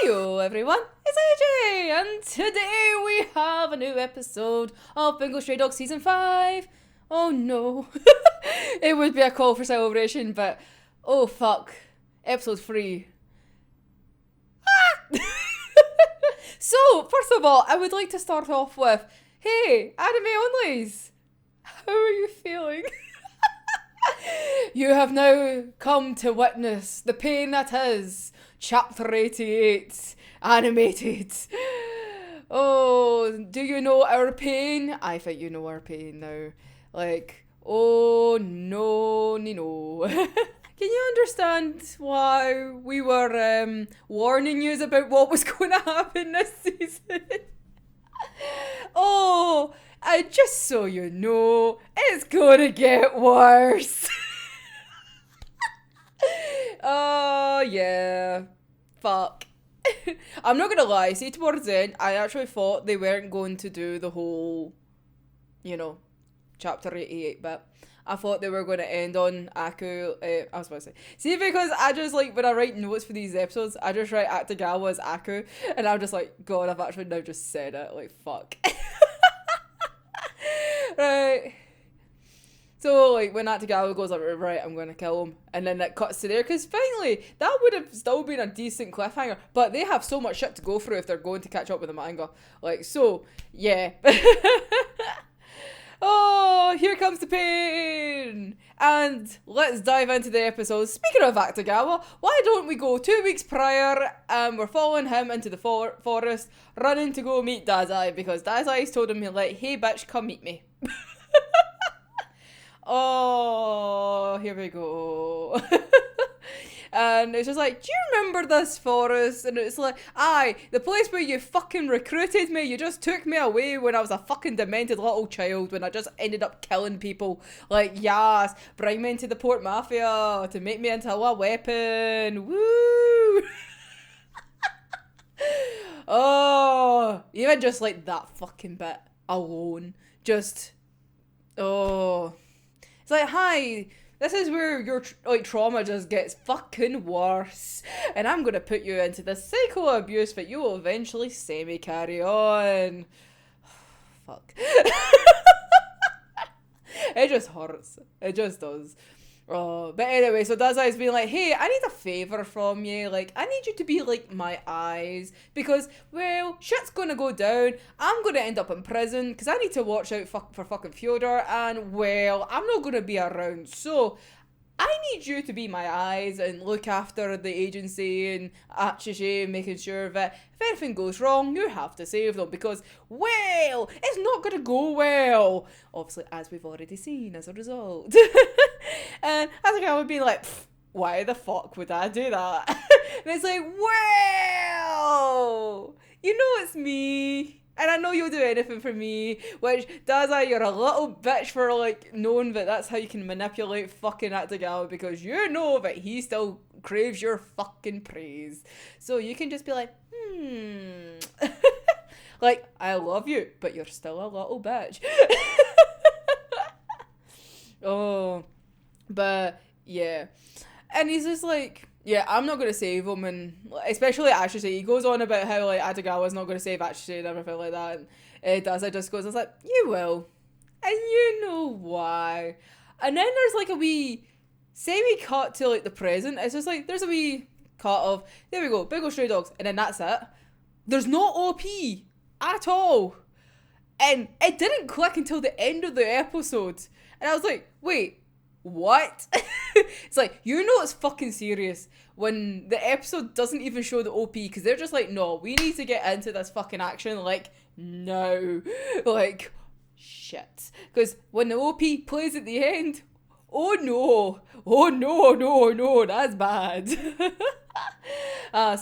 Heyo everyone, it's AJ, and today we have a new episode of Bungo Stray Dogs Season 5. Oh no. It would be a call for celebration, but oh fuck. Episode 3. So, first of all, I would like to start off with, hey, anime onlys, how are you feeling? You have now come to witness the pain that is Chapter 88 animated. Oh, do you know our pain? I think you know our pain now. Like, oh no, no. Can you understand why we were warning you about what was going to happen this season? Oh, and just so you know, it's gonna get worse. Oh, yeah. Fuck. I'm not gonna lie, see, towards the end, I actually thought they weren't going to do the whole, chapter 88 bit. I thought they were going to end on Aku, I was about to say. See, because I just, when I write notes for these episodes, I just write Akutagawa as Aku, and I'm just like, God, I've actually now just said it, fuck. Right. So, when Akutagawa goes like, right, I'm going to kill him, and then it cuts to there, because finally, that would have still been a decent cliffhanger, but they have so much shit to go through if they're going to catch up with the manga. So, yeah. Oh, here comes the pain! And let's dive into the episode. Speaking of Akutagawa, why don't we go 2 weeks prior, and we're following him into the forest, running to go meet Dazai, because Dazai's told him, hey bitch, come meet me. Oh, here we go. And it's just like, do you remember this forest? And it's like, aye, the place where you fucking recruited me. You just took me away when I was a fucking demented little child, when I just ended up killing people. Yes, bring me into the Port Mafia to make me into a weapon. Woo! Oh, even just that fucking bit alone. Just, oh. It's like, hi, this is where your trauma just gets fucking worse, and I'm gonna put you into the psycho abuse that you will eventually semi-carry on. Fuck. It just hurts. It just does. Oh, but anyway, so Dazai's being like, hey, I need a favour from you. I need you to be my eyes. Because, well, shit's gonna go down. I'm gonna end up in prison because I need to watch out for fucking Fyodor. And, well, I'm not gonna be around. So, I need you to be my eyes and look after the agency and Achishi, making sure that if anything goes wrong, you have to save them because, well, it's not going to go well. Obviously, as we've already seen as a result. And I think I would be like, why the fuck would I do that? And it's like, well, you know it's me. And I know you'll do anything for me, which, Dazai, you're a little bitch for, knowing that that's how you can manipulate fucking Akutagawa, because you know that he still craves your fucking praise. So you can just be like, I love you, but you're still a little bitch. Oh, but, yeah. And he's just like, yeah, I'm not going to save him, and especially Achishi, he goes on about how, Akutagawa's not going to save Achishi and everything like that, and Dazai just goes, I was like, you will, and you know why. And then there's, a wee semi-cut to, the present. It's just, there's a wee cut of, there we go, Bungo Stray Dogs, and then that's it. There's no OP at all. And it didn't click until the end of the episode, and I was like, wait, what? It's you know it's fucking serious when the episode doesn't even show the OP, because they're just no, we need to get into this fucking action now. Shit. Because when the OP plays at the end, oh no, that's bad.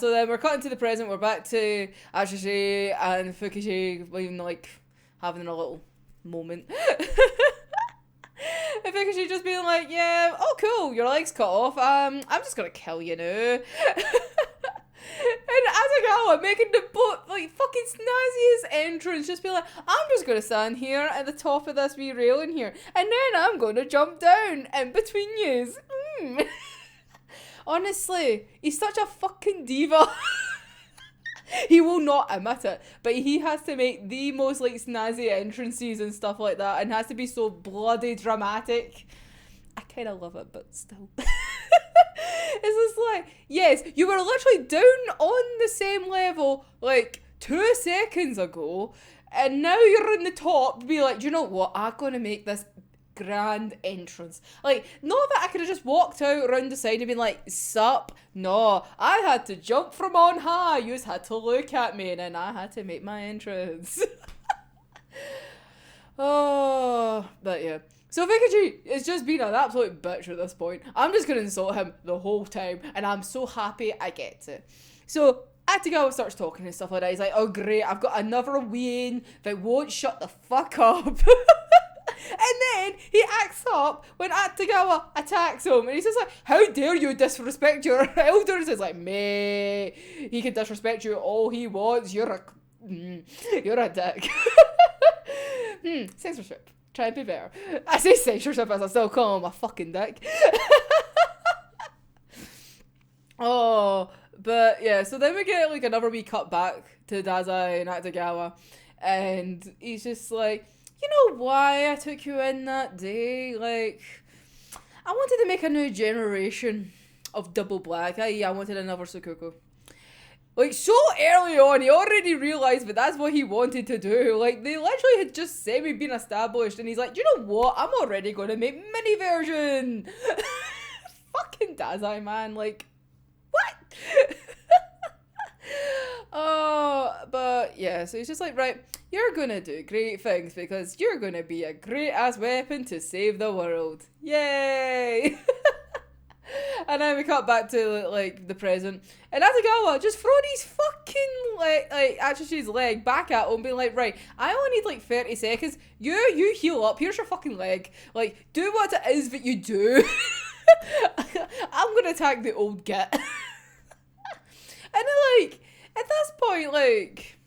So then we're cutting to the present, we're back to Achishi and Fukuchi being having a little moment. I think she's just being yeah, oh cool, your leg's cut off, I'm just gonna kill you now. And Akutagawa making the fucking snazziest entrance, just be I'm just gonna stand here at the top of this wee railing here, and then I'm gonna jump down in between yous. Honestly, he's such a fucking diva. He will not admit it, but he has to make the most like snazzy entrances and stuff like that, and has to be so bloody dramatic. I kind of love it, but still. It's just like, yes, you were literally down on the same level like 2 seconds ago, and now you're in the top to be like, do you know what, I'm gonna make this grand entrance. Like, not that I could have just walked out around the side and been like, sup. No, I had to jump from on high. You had to look at me, and then I had to make my entrance. Oh, but yeah. So Fukuchi is just being an absolute bitch at this point. I'm just going to insult him the whole time, and I'm so happy I get to. So Atagawa starts talking and stuff like that. He's like, oh great, I've got another win that won't shut the fuck up. And then he acts up when Atagawa attacks him, and he's just like, how dare you disrespect your elders? It's like, meh, he can disrespect you all he wants. You're a dick. Censorship. Try and be better. I say censorship as I still call him a fucking dick. Oh, but yeah, so then we get like another wee cut back to Dazai and Atagawa, and he's just like, you know why I took you in that day? Like, I wanted to make a new generation of double black. I wanted another Sukuku. Like, so early on, he already realised that that's what he wanted to do. Like, they literally had just semi-been established, and he's like, you know what? I'm already going to make mini version. Fucking Dazai, man. Like, what? Oh, but yeah, so he's just like, right, you're going to do great things because you're going to be a great-ass weapon to save the world. Yay! And then we cut back to like the present, and Atagawa just throwing his fucking like Atsushi's leg back at him, being like, right, I only need like 30 seconds. You heal up. Here's your fucking leg. Like, do what it is that you do. I'm gonna attack the old git. And then like at this point, like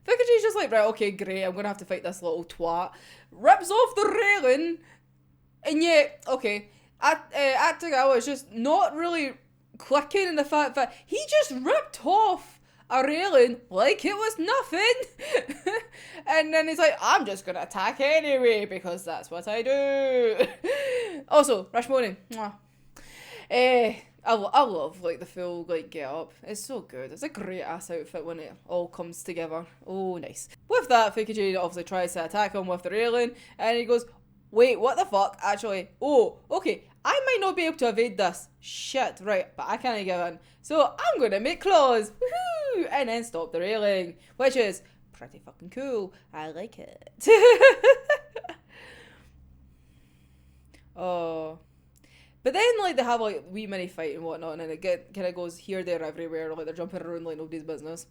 Fukuchi's just like, right, okay, great. I'm gonna have to fight this little twat. Rips off the railing, and yet, okay. Atagawa is just not really clicking in the fact that he just ripped off a railing like it was nothing. And then he's like, I'm just gonna attack anyway because that's what I do. Also, Rashomon, I love like the full like get up. It's so good. It's a great ass outfit when it all comes together. Oh, nice. With that, Fukuchi obviously tries to attack him with the railing, and he goes, wait, what the fuck? Actually, oh, okay, I might not be able to evade this. Shit, right, but I can't give in. So I'm gonna make claws, woohoo, and then stop the railing, which is pretty fucking cool. I like it. Oh. But then, like, they have, like, wee mini fight and whatnot, and then it kind of goes here, there, everywhere, like, they're jumping around like nobody's business.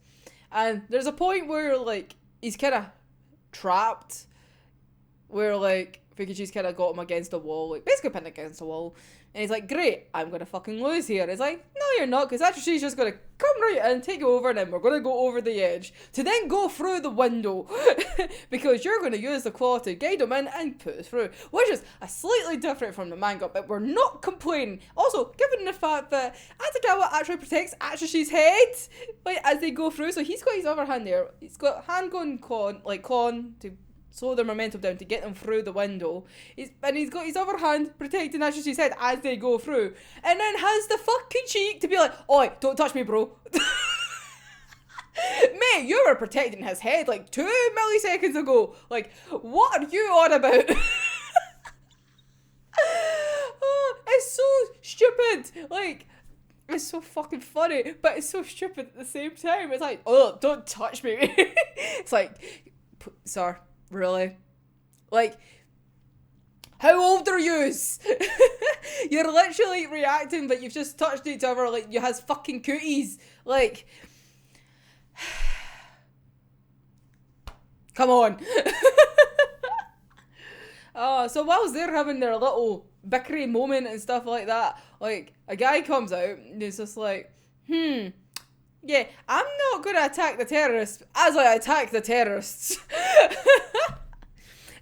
And there's a point where, like, he's kind of trapped, where, like, Fukuchi's kind of got him against a wall, like, basically pinned against a wall. And he's like, great, I'm going to fucking lose here. It's like, no, you're not, because Atsushi's just going to come right in, take you over, and then we're going to go over the edge. To then go through the window. Because you're going to use the claw to guide him in and put us through. Which is a slightly different from the manga, but we're not complaining. Also, given the fact that Atagawa actually protects Atsushi's head, like, as they go through, so he's got his other hand there. He's got hand going con to slow their momentum down to get them through the window. He's got his other hand protecting Atsushi's head as they go through. And then has the fucking cheek to be like, oi, don't touch me, bro. Mate, you were protecting his head like 2 milliseconds ago. Like, what are you on about? Oh, it's so stupid. Like, it's so fucking funny, but it's so stupid at the same time. It's like, oh, don't touch me. It's like, sir, really? Like, how old are yous? You're literally reacting that you've just touched each other like you has fucking cooties. Like, come on. Oh, so whilst they're having their little bickery moment and stuff like that, like, a guy comes out and he's just like, yeah, I'm not going to attack the terrorists as I attack the terrorists.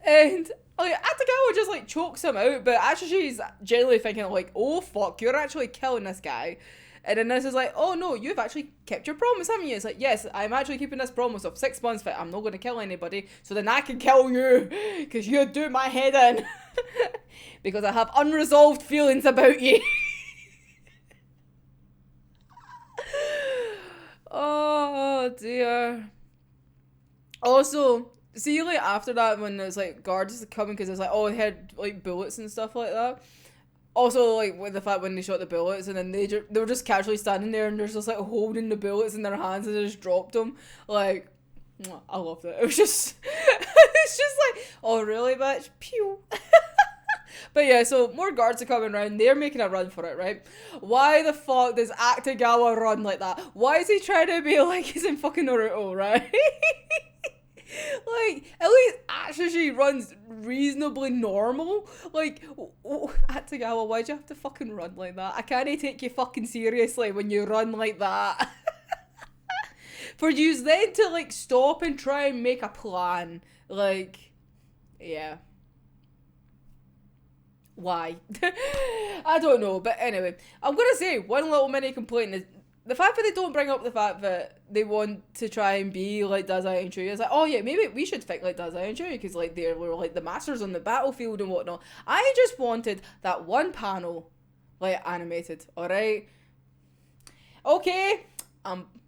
And like, Atagawa just like chokes him out, but Atsushi's generally thinking like, oh fuck, you're actually killing this guy. And then this is like, oh no, you've actually kept your promise, haven't you? It's like, yes, I'm actually keeping this promise of 6 months that I'm not going to kill anybody, so then I can kill you, because you do my head in. Because I have unresolved feelings about you. Oh dear. Also, see, like, after that, when there's, like, guards coming, because it's like, oh, they had, like, bullets and stuff like that. Also, like, with the fact when they shot the bullets, and then they were just casually standing there, and they're just, like, holding the bullets in their hands, and they just dropped them. Like, I loved it. It was just, it's just like, oh, really, bitch? Pew. But yeah, so more guards are coming around. They're making a run for it, right? Why the fuck does Akutagawa run like that? Why is he trying to be like he's in fucking Naruto, right? Like, at least Atsushi runs reasonably normal. Like, Akutagawa, why'd you have to fucking run like that? I can't take you fucking seriously when you run like that. For you then to, like, stop and try and make a plan. Like, yeah. Why? I don't know, but anyway, I'm gonna say one little mini complaint is the fact that they don't bring up the fact that they want to try and be like Dazai and Chuya. It's like, oh yeah, maybe we should think like Dazai and Chuya because like they were like the masters on the battlefield and whatnot. I just wanted that one panel like animated, alright? Okay,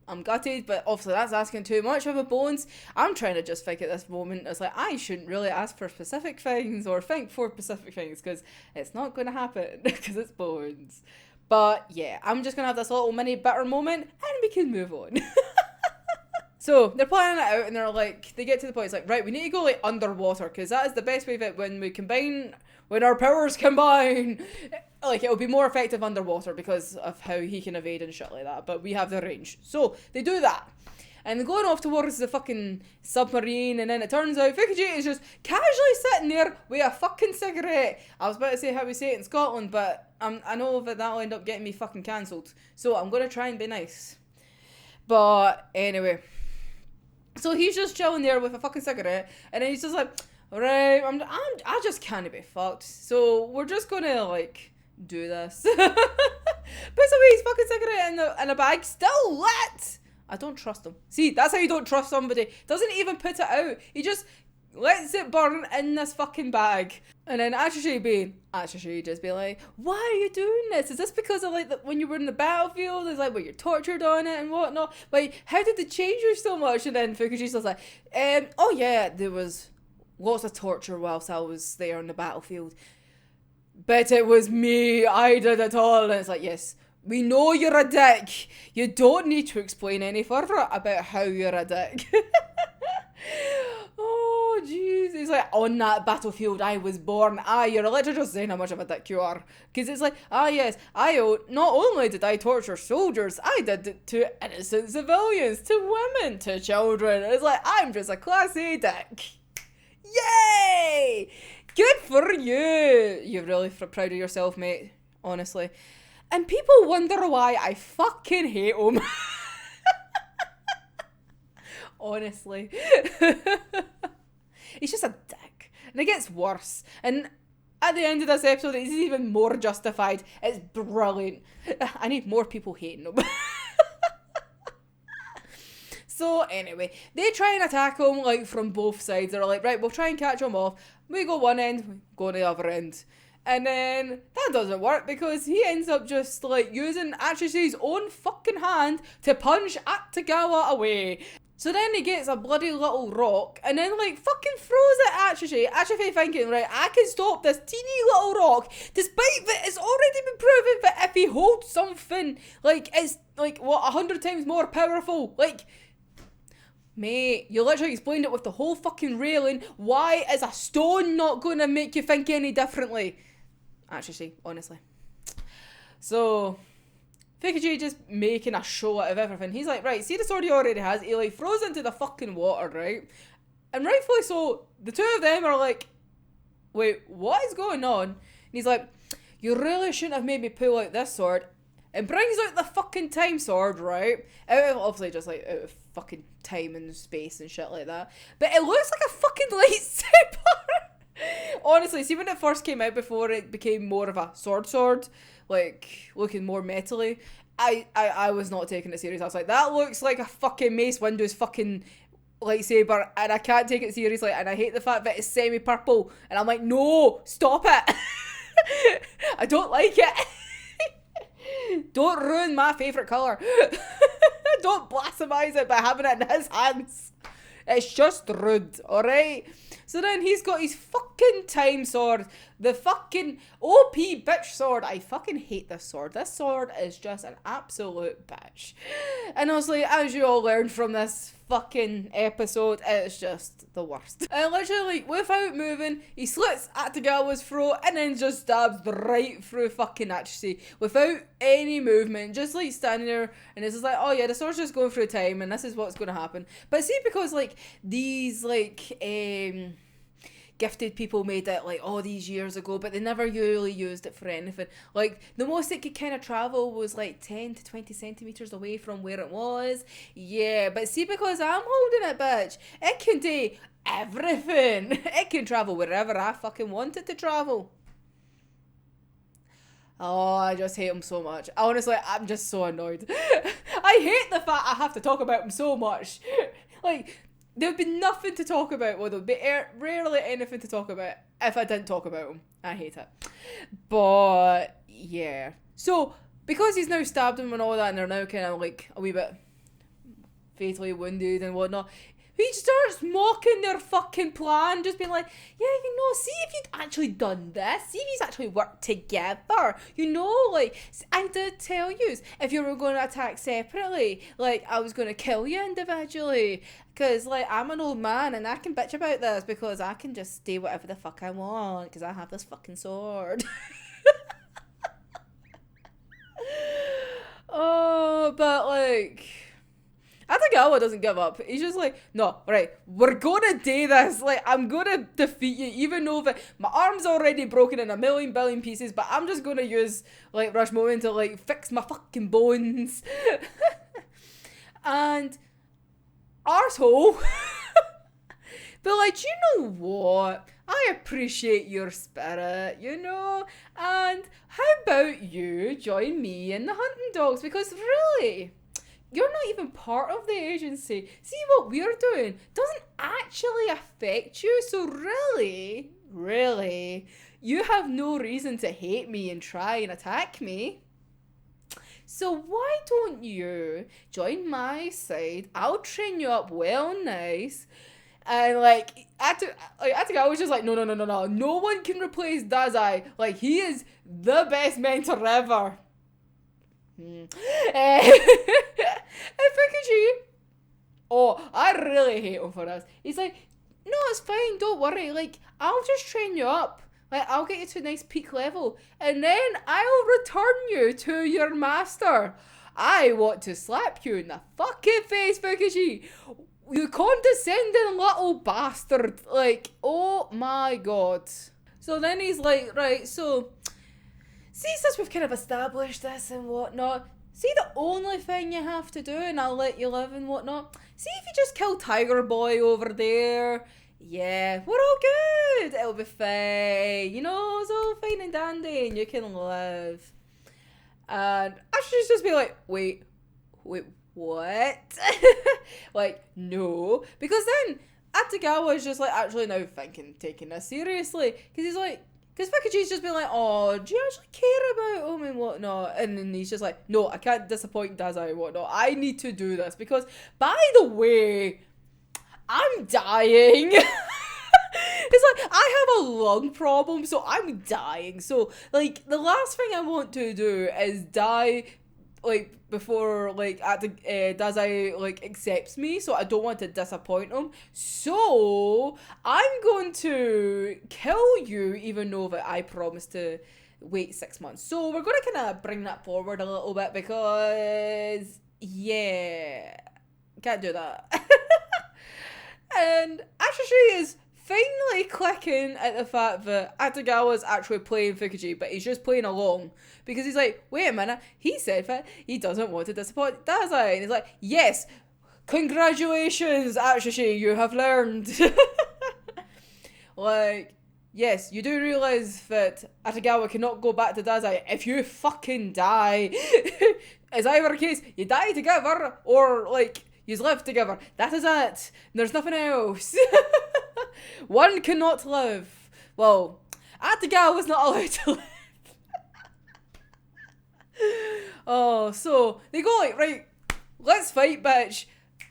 I'm gutted, but obviously that's asking too much of a Bones. I'm trying to just think at this moment, it's like, I shouldn't really ask for specific things or think for specific things, because it's not going to happen, because it's Bones. But yeah, I'm just going to have this little mini bitter moment, and we can move on. So, they're planning it out, and they're like, they get to the point, it's like, right, we need to go, like, underwater, because that is the best way that when our powers combine, like, it'll be more effective underwater because of how he can evade and shit like that, but we have the range. So, they do that. And they're going off towards the fucking submarine, and then it turns out Fukuchi is just casually sitting there with a fucking cigarette. I was about to say how we say it in Scotland, but I know that that'll end up getting me fucking cancelled. So, I'm going to try and be nice. But, anyway. So he's just chilling there with a fucking cigarette, and then he's just like, alright, I just can't be fucked. So we're just gonna like do this. Puts away his fucking cigarette in a bag, still lit. I don't trust him. See, that's how you don't trust somebody. Doesn't even put it out. He just lets it burn in this fucking bag. And then Atsushi just be like, why are you doing this? Is this because of like when you were in the battlefield? It's like where you're tortured on it and whatnot. Like, how did they change you so much? And then Fukuchi's just like, oh yeah, there was lots of torture whilst I was there on the battlefield. But it was me. I did it all. And it's like, yes, we know you're a dick. You don't need to explain any further about how you're a dick. Oh, jeez. He's like, on that battlefield I was born. You're literally just saying how much of a dick you are. Because it's like, yes, not only did I torture soldiers, I did it to innocent civilians, to women, to children. It's like, I'm just a class A dick. Yay! Good for you. You're really proud of yourself, mate. Honestly. And people wonder why I fucking hate him. Honestly. He's just a dick. And it gets worse. And at the end of this episode, it's even more justified. It's brilliant. I need more people hating him. So anyway, they try and attack him like from both sides. They're like, right, we'll try and catch him off. We go one end, we go the other end. And then that doesn't work because he ends up just like using Atsushi's own fucking hand to punch Akutagawa away. So then he gets a bloody little rock and then like fucking throws it at Atsushi. Atsushi thinking, right, I can stop this teeny little rock, despite that it's already been proven that if he holds something, like, it's like, what, 100 times more powerful. Like, mate, you literally explained it with the whole fucking railing. Why is a stone not going to make you think any differently? Atsushi, honestly. So Fukuchi just making a show out of everything. He's like, right, see the sword he already has? He like throws into the fucking water, right? And rightfully so, the two of them are like, wait, what is going on? And he's like, you really shouldn't have made me pull out this sword. And brings out the fucking time sword, right? Out of, obviously just like out of fucking time and space and shit like that. But it looks like a fucking lightsaber. Honestly, see when it first came out before it became more of a sword, like looking more metally, I was not taking it serious. I was like, that looks like a fucking Mace Windu's fucking lightsaber, and I can't take it seriously, and I hate the fact that it's semi-purple, and I'm like, no, stop it. I don't like it. Don't ruin my favourite colour. Don't blasphemize it by having it in his hands. It's just rude, alright? So then he's got his fucking time sword. The fucking OP bitch sword. I fucking hate this sword. This sword is just an absolute bitch. And honestly, as you all learned from this fucking episode, it's just the worst. And literally, like, without moving, he slits Atagawa's throat and then just stabs right through fucking Achushi without any movement, just like standing there, and it's just like, oh yeah, the sword's just going through time and this is what's going to happen. But see, because like these like gifted people made it like all these years ago, but they never really used it for anything. Like the most it could kind of travel was like 10 to 20 centimeters away from where it was. Yeah, but see, because I'm holding it, bitch, it can do everything. It can travel wherever I fucking want it to travel. Oh, I just hate him so much. Honestly, I'm just so annoyed. I hate the fact I have to talk about him so much. Like, there would be nothing to talk about. Well, there would be rarely anything to talk about if I didn't talk about him. I hate it. But, yeah. So, because he's now stabbed him and all that, and they're now kind of like a wee bit fatally wounded and whatnot, he starts mocking their fucking plan, just being like, yeah, you know, see if you'd actually done this, see if you'd actually worked together, you know, like, I did tell you, if you were going to attack separately, like, I was going to kill you individually, because, like, I'm an old man, and I can bitch about this, because I can just do whatever the fuck I want, because I have this fucking sword. Oh, but, like, Atagawa doesn't give up. He's just like, no, right, we're gonna do this. Like, I'm gonna defeat you, even though that my arm's already broken in a million billion pieces, but I'm just gonna use, like, Rush Moment to, like, fix my fucking bones. And arsehole. But, like, you know what? I appreciate your spirit, you know? And how about you join me in the hunting dogs? Because really, you're not even part of the agency. See, what we're doing doesn't actually affect you. So really, you have no reason to hate me and try and attack me. So why don't you join my side? I'll train you up well nice. And like, Atagawa was just like, no. No one can replace Dazai. Like, he is the best mentor ever. And Fukuchi, oh, I really hate him for this. He's like, no, it's fine, don't worry. Like, I'll just train you up. Like, I'll get you to a nice peak level. And then I'll return you to your master. I want to slap you in the fucking face, Fukuchi. You condescending little bastard. Like, oh my god. So then he's like, right, so see, since we've kind of established this and whatnot, see, the only thing you have to do, and I'll let you live and whatnot, see if you just kill Tiger Boy over there. Yeah, we're all good. It'll be fine. You know, it's all fine and dandy and you can live. And I should just be like, wait, what? Like, no. Because then Atagawa is just like actually now taking this seriously. Because he's like, because Fukuchi's just been like, oh, do you actually care about him and whatnot? And then he's just like, no, I can't disappoint Dazai and whatnot. I need to do this because, by the way, I'm dying. It's like, I have a lung problem, so I'm dying. So, like, the last thing I want to do is die, like, before, like, Dazai, like, accepts me, so I don't want to disappoint him. So, I'm going to kill you, even though that I promised to wait 6 months. So, we're going to kind of bring that forward a little bit because, yeah, can't do that. And Achushi is finally clicking at the fact that Atagawa's actually playing Fukuchi, but he's just playing along. Because he's like, wait a minute, he said that he doesn't want to disappoint Dazai. And he's like, yes, congratulations, Achushi, you have learned. Like, yes, you do realise that Atagawa cannot go back to Dazai if you fucking die. It's either a case you die together or like you live together. That is it. There's nothing else. One cannot live. Well, Atagawa was not allowed to live. Oh, so they go like, right, let's fight, bitch.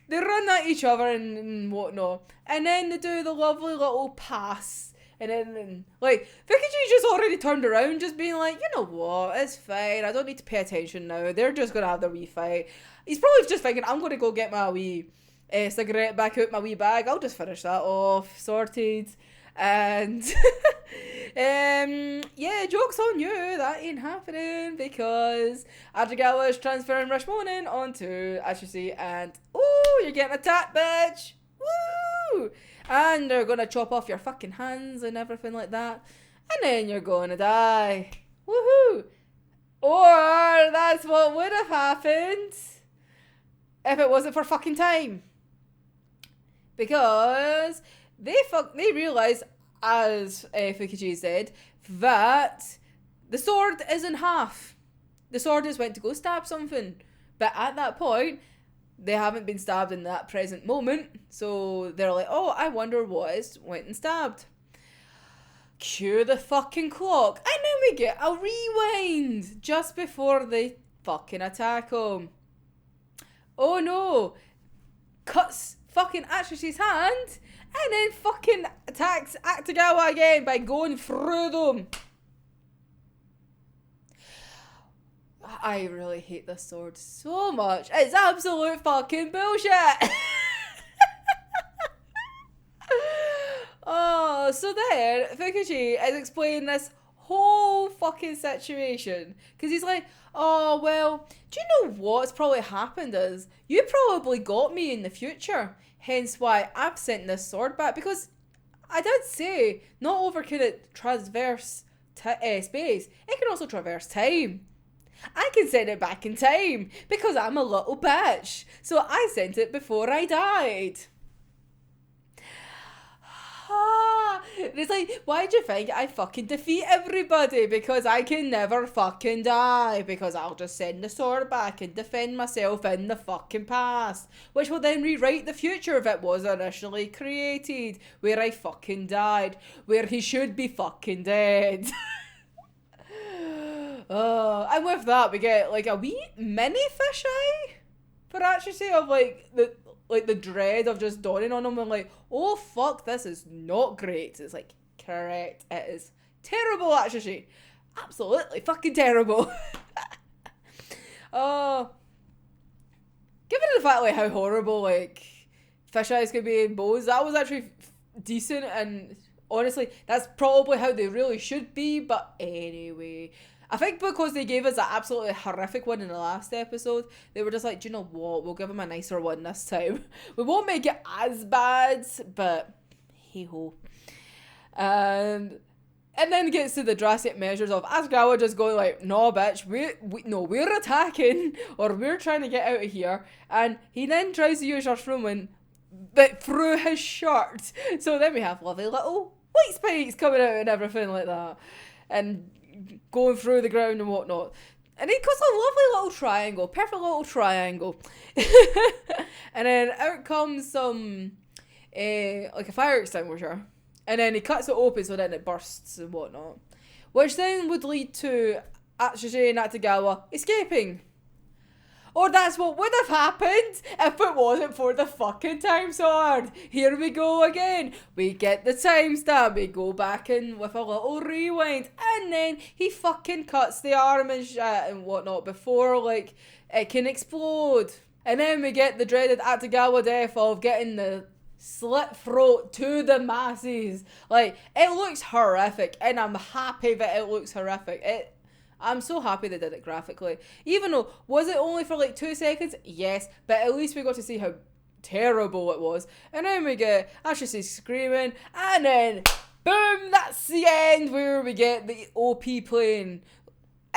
They run at each other and whatnot. And then they do the lovely little pass. And then, like, Fukuchi just already turned around, just being like, you know what, it's fine. I don't need to pay attention now. They're just going to have their wee fight. He's probably just thinking, I'm going to go get my wee cigarette back out my wee bag. I'll just finish that off. Sorted. And yeah, joke's on you, that ain't happening because Adrigawa is transferring Rashomon onto Achushi and ooh, you're getting attacked, bitch! Woo! And they're gonna chop off your fucking hands and everything like that, and then you're gonna die. Woohoo! Or that's what would have happened if it wasn't for fucking time. Because they realise, as Fukuchi said, that the sword is in half. The sword is went to go stab something. But at that point, they haven't been stabbed in that present moment. So they're like, oh, I wonder what is went and stabbed. Cue the fucking clock. And then we get a rewind just before they fucking attack him. Oh no. Cuts fucking Atsushi's hand and then fucking attacks Atagawa again by going through them. I really hate this sword so much. It's absolute fucking bullshit. Oh, so then Fukuchi is explaining this whole fucking situation because he's like, oh well, do you know what's probably happened is you probably got me in the future, hence why I've sent this sword back, because I did say not over can it traverse space, it can also traverse time. I can send it back in time because I'm a little bitch, so I sent it before I died. It's like, why do you think I fucking defeat everybody? Because I can never fucking die. Because I'll just send the sword back and defend myself in the fucking past. Which will then rewrite the future if it was initially created. Where I fucking died. Where he should be fucking dead. And with that we get like a wee mini fisheye for Atsushi of like the dread of just dawning on him and like, oh fuck, this is not great. It's like, correct, it is terrible, Atsushi. Absolutely fucking terrible. Given the fact like how horrible like fish eyes could be in bows, that was actually decent, and honestly that's probably how they really should be. But anyway, I think because they gave us an absolutely horrific one in the last episode, they were just like, do you know what, we'll give them a nicer one this time. We won't make it as bad, but hey-ho. And then gets to the drastic measures of Asagawa just going like, no bitch, we're attacking, or we're trying to get out of here. And he then tries to use Rashomon, but through his shirt. So then we have lovely little white spikes coming out and everything like that. And going through the ground and whatnot, and he cuts a lovely little triangle, perfect little triangle. And then out comes some like a fire extinguisher, and then he cuts it open so then it bursts and whatnot, which then would lead to Atsushi and Atagawa escaping. Or that's what would have happened if it wasn't for the fucking time sword. Here we go again. We get the time stamp. We go back in with a little rewind. And then he fucking cuts the arm and shit and whatnot before like it can explode. And then we get the dreaded Atagawa death of getting the slit throat to the masses. Like, it looks horrific, and I'm happy that it looks horrific. I'm so happy they did it graphically. Even though, was it only for like 2 seconds? Yes, but at least we got to see how terrible it was. And then we get Ashley screaming, and then boom, that's the end where we get the OP playing.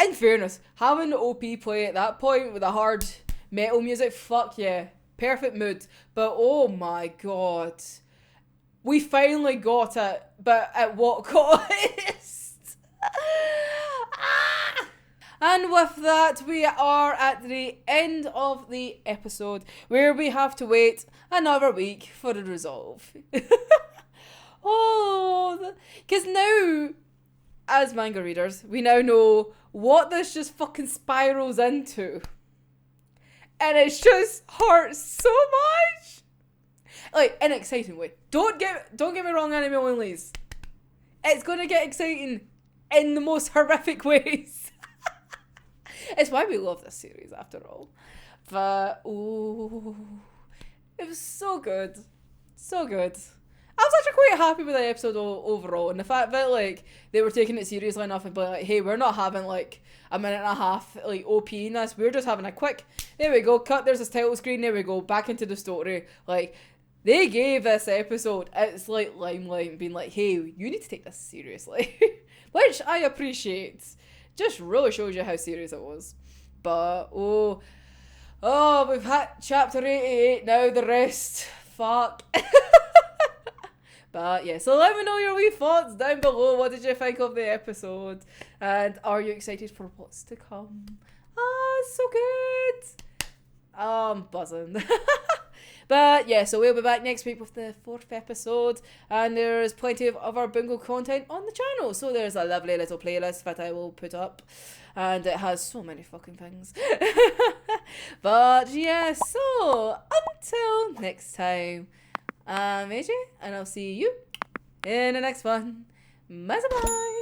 In fairness, having the OP play at that point with the hard metal music, fuck yeah, perfect mood. But oh my god, we finally got it, but at what cost? And with that, we are at the end of the episode where we have to wait another week for the resolve. Oh, because now, as manga readers, we now know what this just fucking spirals into. And it's just hurts so much. Like, in an exciting way. Don't get me wrong, anime onlys. It's gonna get exciting in the most horrific ways. It's why we love this series, after all. But, ooh, it was so good. So good. I was actually quite happy with the episode overall, and the fact that, like, they were taking it seriously enough and being like, hey, we're not having, like, a minute and a half, like, OP in this, we're just having a quick, there we go, cut, there's this title screen, there we go, back into the story. Like, they gave this episode its, like, limelight, being like, hey, you need to take this seriously. Which I appreciate. Just really shows you how serious it was. But, oh, we've had chapter 88, now the rest. Fuck. But yeah, so let me know your wee thoughts down below. What did you think of the episode? And are you excited for what's to come? It's so good. I'm buzzing. But yeah, so we'll be back next week with the 4th episode. And there's plenty of other Bungo content on the channel. So there's a lovely little playlist that I will put up. And it has so many fucking things. But yeah, so until next time. I'm AJ, and I'll see you in the next one. Bye bye.